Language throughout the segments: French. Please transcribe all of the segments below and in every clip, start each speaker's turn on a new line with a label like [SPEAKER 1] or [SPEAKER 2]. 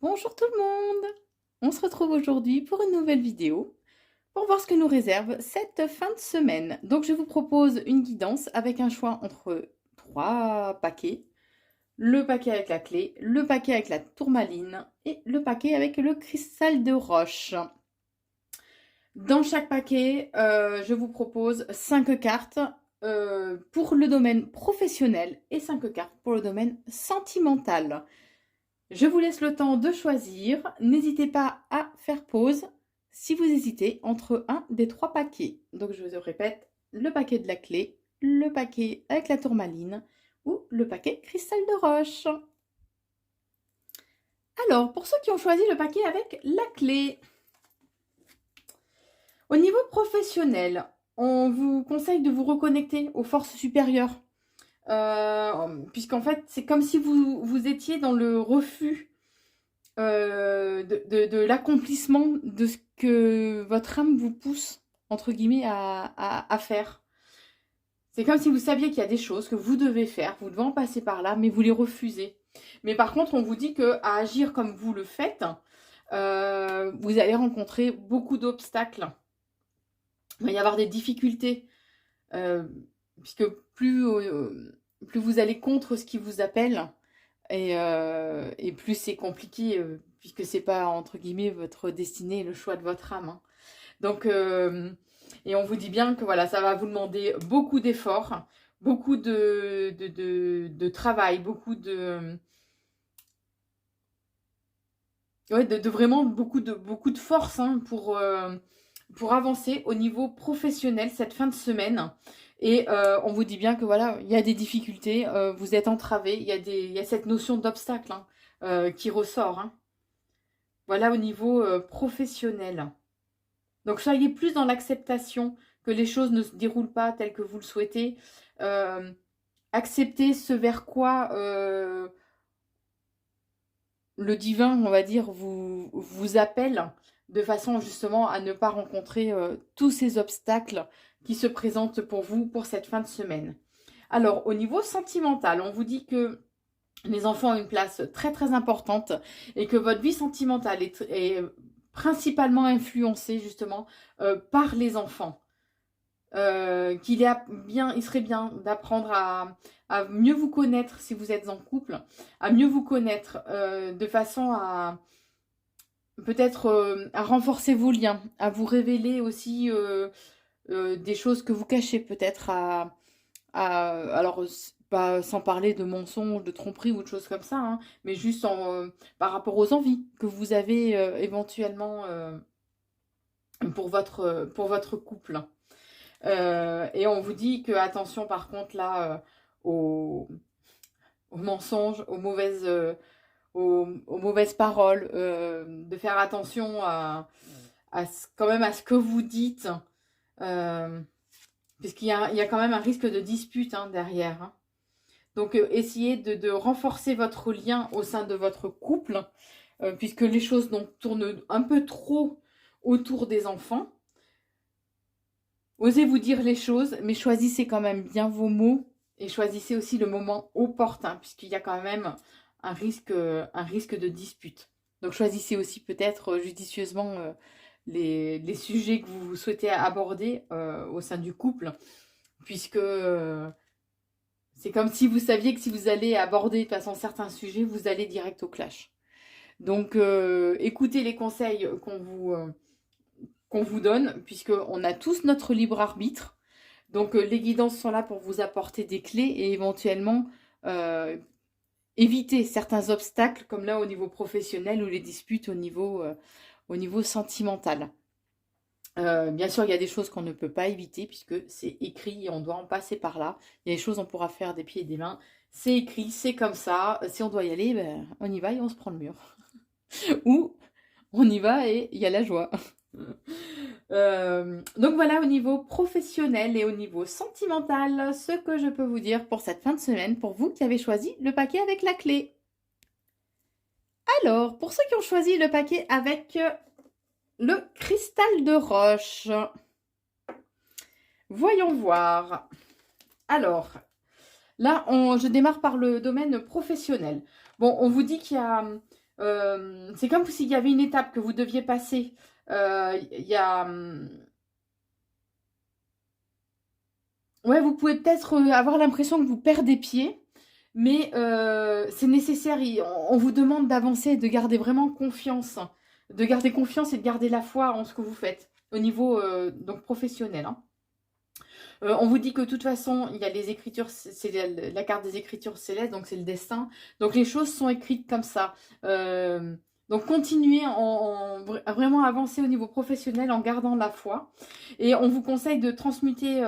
[SPEAKER 1] Bonjour tout le monde! On se retrouve aujourd'hui pour une nouvelle vidéo pour voir ce que nous réserve cette fin de semaine. Donc je vous propose une guidance avec un choix entre trois paquets. Le paquet avec la clé, le paquet avec la tourmaline et le paquet avec le cristal de roche. Dans chaque paquet, je vous propose 5 cartes pour le domaine professionnel et 5 cartes pour le domaine sentimental. Je vous laisse le temps de choisir. N'hésitez pas à faire pause si vous hésitez entre un des 3 paquets. Donc je vous répète, le paquet de la clé, le paquet avec la tourmaline ou le paquet cristal de roche. Alors, pour ceux qui ont choisi le paquet avec la clé, au niveau professionnel, on vous conseille de vous reconnecter aux forces supérieures. Puisqu'en fait, c'est comme si vous étiez dans le refus de l'accomplissement de ce que votre âme vous pousse, entre guillemets, à faire. C'est comme si vous saviez qu'il y a des choses que vous devez faire, vous devez en passer par là, mais vous les refusez. Mais par contre, on vous dit qu'à agir comme vous le faites, vous allez rencontrer beaucoup d'obstacles. Il va y avoir des difficultés, euh, puisque plus vous allez contre ce qui vous appelle, et plus c'est compliqué, puisque c'est pas, entre guillemets, votre destinée, le choix de votre âme, hein. Donc, et on vous dit bien que voilà, ça va vous demander beaucoup d'efforts, beaucoup de travail, beaucoup ouais, vraiment beaucoup de force, hein, pour avancer au niveau professionnel cette fin de semaine. Et on vous dit bien que voilà, il y a des difficultés, vous êtes entravé, il y a cette notion d'obstacle, hein, qui ressort, hein. Voilà au niveau professionnel. Donc soyez plus dans l'acceptation que les choses ne se déroulent pas telles que vous le souhaitez. Euh, Acceptez ce vers quoi le divin, on va dire, vous appelle de façon justement à ne pas rencontrer tous ces obstacles qui se présentent pour vous pour cette fin de semaine. Alors, au niveau sentimental, on vous dit que les enfants ont une place très très importante et que votre vie sentimentale est principalement influencée justement par les enfants. Il serait bien d'apprendre à mieux vous connaître si vous êtes en couple, à mieux vous connaître de façon à peut-être à renforcer vos liens, à vous révéler aussi des choses que vous cachez peut-être alors pas sans parler de mensonges, de tromperies ou de choses comme ça, hein, mais juste par rapport aux envies que vous avez éventuellement pour votre couple. Et on vous dit que attention par contre là aux, aux mensonges, aux mauvaises paroles, de faire attention quand même à ce que vous dites, euh, puisqu'il y a quand même un risque de dispute, hein, derrière, hein. Donc essayez de renforcer votre lien au sein de votre couple, puisque les choses donc, tournent un peu trop autour des enfants. Osez vous dire les choses, mais choisissez quand même bien vos mots et choisissez aussi le moment opportun, puisqu'il y a quand même un risque de dispute. Donc choisissez aussi peut-être judicieusement les sujets que vous souhaitez aborder au sein du couple, puisque c'est comme si vous saviez que si vous allez aborder de toute façon certains sujets, vous allez direct au clash. Donc écoutez les conseils qu'on vous donne, puisqu'on a tous notre libre arbitre. Donc les guidances sont là pour vous apporter des clés et éventuellement euh, éviter certains obstacles, comme là au niveau professionnel ou les disputes au niveau sentimental. Bien sûr, il y a des choses qu'on ne peut pas éviter puisque c'est écrit et on doit en passer par là. Il y a des choses qu'on pourra faire des pieds et des mains. C'est écrit, c'est comme ça. Si on doit y aller, ben, on y va et on se prend le mur. Ou on y va et il y a la joie. Donc voilà au niveau professionnel et au niveau sentimental, ce que je peux vous dire pour cette fin de semaine, pour vous qui avez choisi le paquet avec la clé. Alors, pour ceux qui ont choisi le paquet avec le cristal de roche, voyons voir. Alors, là, je démarre par le domaine professionnel. Bon, on vous dit qu'il y a C'est comme s'il y avait une étape que vous deviez passer. Il y a... Ouais, vous pouvez peut-être avoir l'impression que vous perdez pied, mais c'est nécessaire. On vous demande d'avancer, de garder vraiment confiance. De garder confiance et de garder la foi en ce que vous faites, au niveau donc professionnel. Hein. On vous dit que de toute façon, il y a les écritures, c'est la carte des écritures célestes, donc c'est le destin. Donc les choses sont écrites comme ça. Donc continuez à vraiment avancer au niveau professionnel en gardant la foi. Et on vous conseille de transmuter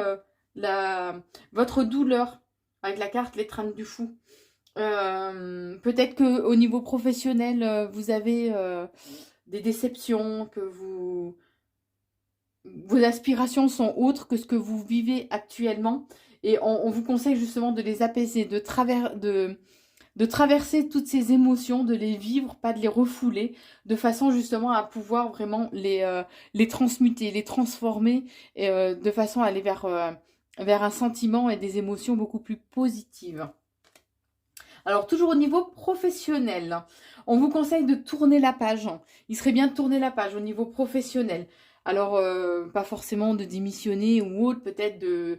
[SPEAKER 1] votre douleur avec la carte l'étreinte du fou. Peut-être qu'au niveau professionnel, vous avez des déceptions, que vos aspirations sont autres que ce que vous vivez actuellement. Et on vous conseille justement de les apaiser, de traverser toutes ces émotions, de les vivre, pas de les refouler, de façon justement à pouvoir vraiment les transmuter, les transformer, et, de façon à aller vers un sentiment et des émotions beaucoup plus positives. Alors, toujours au niveau professionnel, on vous conseille de tourner la page. Il serait bien de tourner la page au niveau professionnel. Alors, pas forcément de démissionner ou autre, peut-être de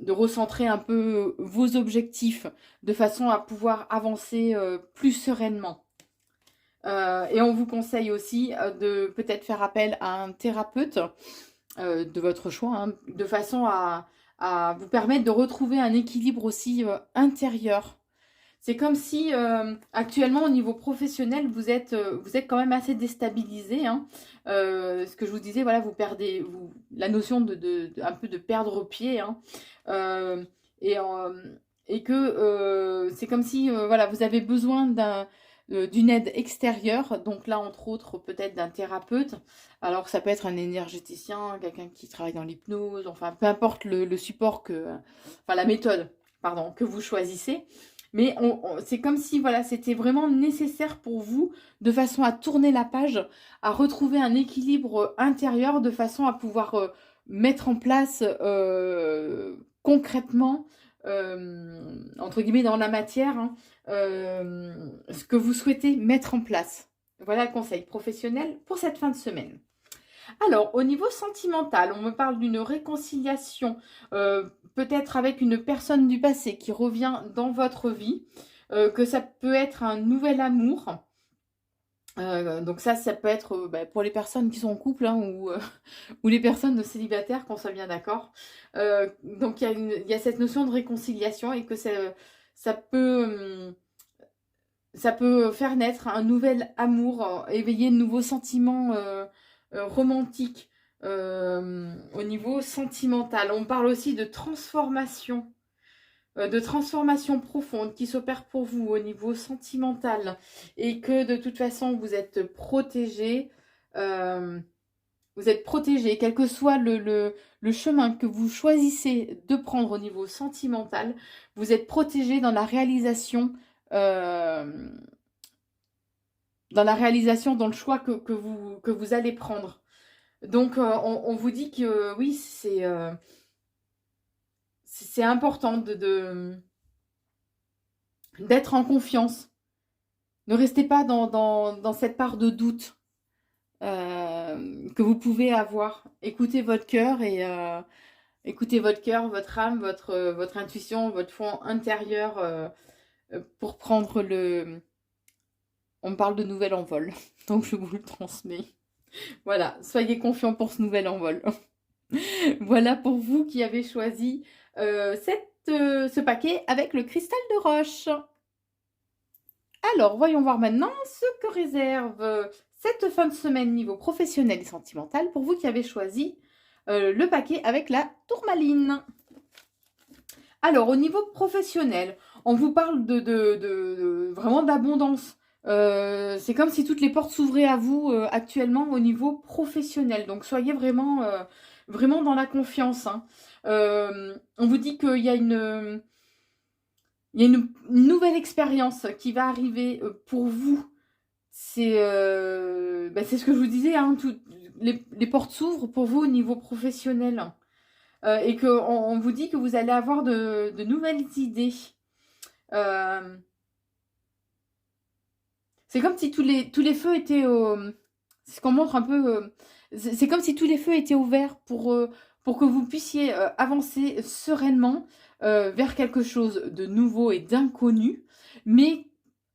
[SPEAKER 1] recentrer un peu vos objectifs de façon à pouvoir avancer plus sereinement. Et on vous conseille aussi de peut-être faire appel à un thérapeute de votre choix, hein, de façon à vous permettre de retrouver un équilibre aussi intérieur. C'est comme si actuellement au niveau professionnel vous êtes quand même assez déstabilisé. Hein. Ce que je vous disais, voilà, vous perdez la notion un peu de perdre pied. Hein. Euh, et, et que c'est comme si voilà, vous avez besoin d'une aide extérieure. Donc là, entre autres, peut-être d'un thérapeute. Alors ça peut être un énergéticien, quelqu'un qui travaille dans l'hypnose, enfin peu importe le support enfin la méthode, pardon, que vous choisissez. Mais c'est comme si voilà, c'était vraiment nécessaire pour vous de façon à tourner la page, à retrouver un équilibre intérieur de façon à pouvoir mettre en place concrètement, entre guillemets dans la matière, hein, ce que vous souhaitez mettre en place. Voilà le conseil professionnel pour cette fin de semaine. Alors, au niveau sentimental, on me parle d'une réconciliation, peut-être avec une personne du passé qui revient dans votre vie, que ça peut être un nouvel amour. Donc ça peut être pour les personnes qui sont en couple, hein, ou les personnes célibataires, qu'on soit bien d'accord. Donc il y a cette notion de réconciliation et que ça peut faire naître un nouvel amour, éveiller de nouveaux sentiments romantiques au niveau sentimental. On parle aussi de transformation profonde qui s'opère pour vous au niveau sentimental et que de toute façon vous êtes protégé. Vous êtes protégé, quel que soit le chemin que vous choisissez de prendre au niveau sentimental, vous êtes protégé dans la réalisation, dans le choix que vous allez prendre. Donc, on vous dit que oui, c'est important d'être en confiance. Ne restez pas dans cette part de doute que vous pouvez avoir. Écoutez votre cœur écoutez votre cœur, votre âme, votre intuition, votre fond intérieur pour prendre On me parle de nouvel envol, donc je vous le transmets. Voilà, soyez confiants pour ce nouvel envol. Voilà pour vous qui avez choisi ce paquet avec le cristal de roche. Alors, voyons voir maintenant ce que réserve cette fin de semaine niveau professionnel et sentimental pour vous qui avez choisi le paquet avec la tourmaline. Alors, au niveau professionnel, on vous parle vraiment d'abondance. C'est comme si toutes les portes s'ouvraient à vous actuellement au niveau professionnel. Donc, soyez vraiment dans la confiance. Hein. On vous dit qu'il y a une nouvelle expérience qui va arriver pour vous. C'est ce que je vous disais, hein, les portes s'ouvrent pour vous au niveau professionnel. Et qu'on vous dit que vous allez avoir de nouvelles idées. C'est comme si tous les feux étaient... c'est ce qu'on montre un peu... c'est comme si tous les feux étaient ouverts pour que vous puissiez avancer sereinement vers quelque chose de nouveau et d'inconnu. Mais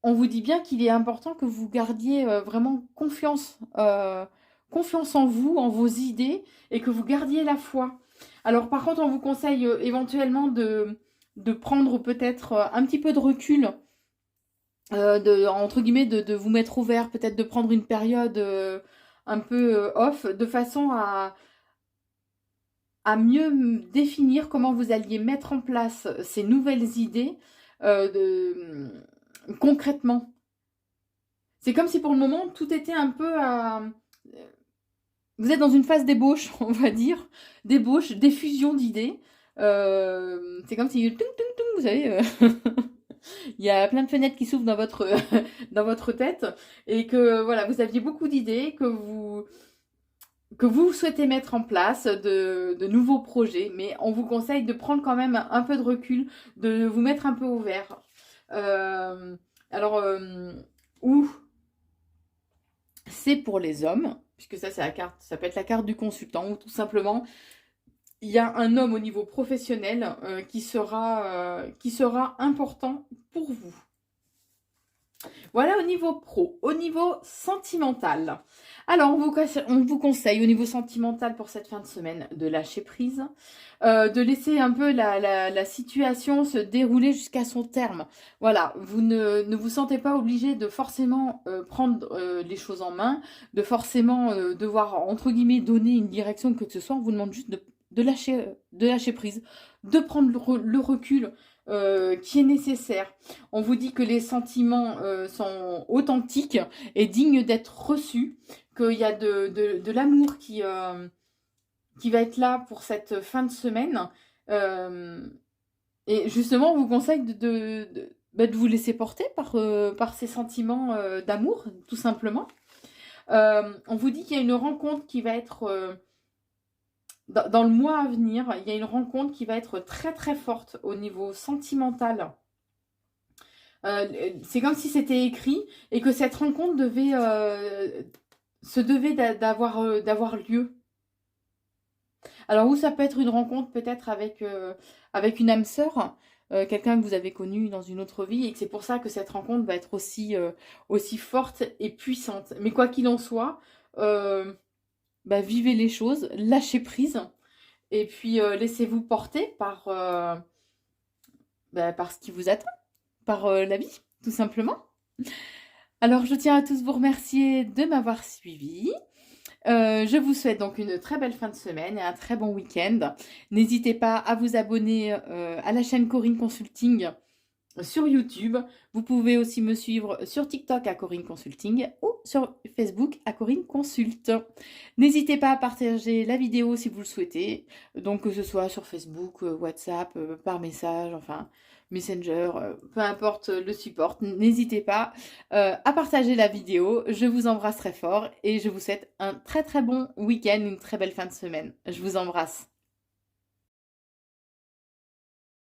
[SPEAKER 1] on vous dit bien qu'il est important que vous gardiez vraiment confiance en vous, en vos idées, et que vous gardiez la foi. Alors par contre, on vous conseille éventuellement de prendre peut-être un petit peu de recul, entre guillemets, de vous mettre ouvert, peut-être de prendre une période un peu off, de façon à mieux définir comment vous alliez mettre en place ces nouvelles idées concrètement. C'est comme si pour le moment, tout était un peu à... Vous êtes dans une phase d'ébauche, on va dire. D'ébauche, d'effusion d'idées. C'est comme si... Vous savez... il y a plein de fenêtres qui s'ouvrent dans votre, dans votre tête. Et que voilà, vous aviez beaucoup d'idées, que vous souhaitez mettre en place de nouveaux projets. Mais on vous conseille de prendre quand même un peu de recul, de vous mettre un peu ouvert. Ou c'est pour les hommes, puisque ça c'est la carte, ça peut être la carte du consultant, ou tout simplement il y a un homme au niveau professionnel qui sera important pour vous. Voilà au niveau pro. Au niveau sentimental, alors on vous conseille au niveau sentimental pour cette fin de semaine de lâcher prise, de laisser un peu la situation se dérouler jusqu'à son terme. Voilà, vous ne vous sentez pas obligé de forcément prendre les choses en main, de forcément devoir, entre guillemets, donner une direction que ce soit. On vous demande juste de lâcher prise, de prendre le recul qui est nécessaire. On vous dit que les sentiments sont authentiques et dignes d'être reçus, qu'il y a de l'amour qui va être là pour cette fin de semaine. Et justement, on vous conseille de vous laisser porter par ces sentiments d'amour, tout simplement. On vous dit qu'il y a une rencontre qui va être... dans le mois à venir, il y a une rencontre qui va être très très forte au niveau sentimental. C'est comme si c'était écrit et que cette rencontre devait d'avoir lieu. Alors, où ça peut être une rencontre peut-être avec une âme sœur, quelqu'un que vous avez connu dans une autre vie, et que c'est pour ça que cette rencontre va être aussi forte et puissante. Mais quoi qu'il en soit, vivez les choses, lâchez prise, et puis laissez-vous porter par ce qui vous attend, par la vie, tout simplement. Alors, je tiens à tous vous remercier de m'avoir suivi. Je vous souhaite donc une très belle fin de semaine et un très bon week-end. N'hésitez pas à vous abonner à la chaîne Corinne Consulting sur YouTube. Vous pouvez aussi me suivre sur TikTok à Corinne Consulting ou sur Facebook à Corinne Consult. N'hésitez pas à partager la vidéo si vous le souhaitez, donc que ce soit sur Facebook, WhatsApp, par message, enfin Messenger, peu importe le support. N'hésitez pas à partager la vidéo. Je vous embrasse très fort et je vous souhaite un très très bon week-end, une très belle fin de semaine. Je vous embrasse.